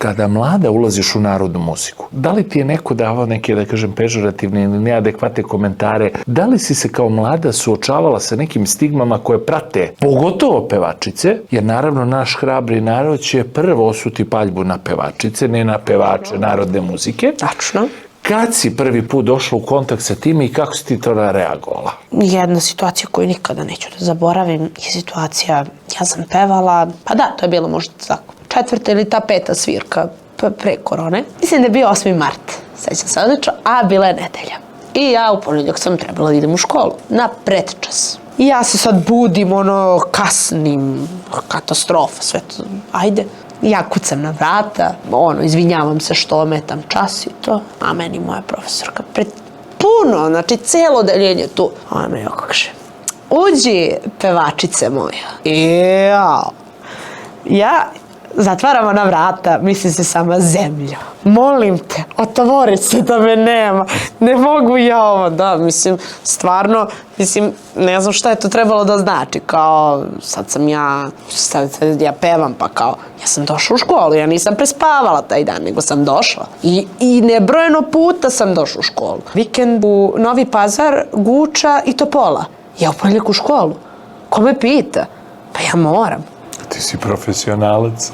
kada mlada ulaziš u narodnu muziku, da li ti je neko davao neke, da kažem, pežorativne ili neadekvatne komentare? Da li si se kao mlada suočavala sa nekim stigmama koje prate, pogotovo pevačice, jer naravno naš hrabri narod će prvo osuti paljbu na pevačice, ne na pevače narodne muzike. Tačno. Kad si prvi put došla u kontakt sa time i kako si ti to reagovala? Jedna situacija koju nikada neću da zaboravim je situacija, ja sam pevala, pa da, to je bilo možda tako 4. ili ta 5. svirka pre korone. Mislim da je bio 8. mart, sećam se odlično, a bila je nedelja. I ja u ponedjeljak sam trebala da idem u školu, na pretčas. I ja se sad budim, kasnim, katastrofa, sve to, ajde. Ja kucam na vrata, izvinjavam se što ometam čas i to, a meni moja profesorka puno, znači cijelo odeljenje tu. Ona me kaže, uđi pevačice moja. Ja zatvaram ona vrata, mislim se sama zemlja. Molim te, otvori se da me nema. Ne mogu ja ovo, da, stvarno, ne znam šta je to trebalo da znači. Kao, sad ja pevam, pa kao, ja sam došla u školu, ja nisam prespavala taj dan, nego sam došla. I nebrojeno puta sam došla u školu. Vikend u Novi Pazar, Guča i Topola. Ja u ponedjeljak u školu. Ko me pita? Pa ja moram. Ti si profesionalac.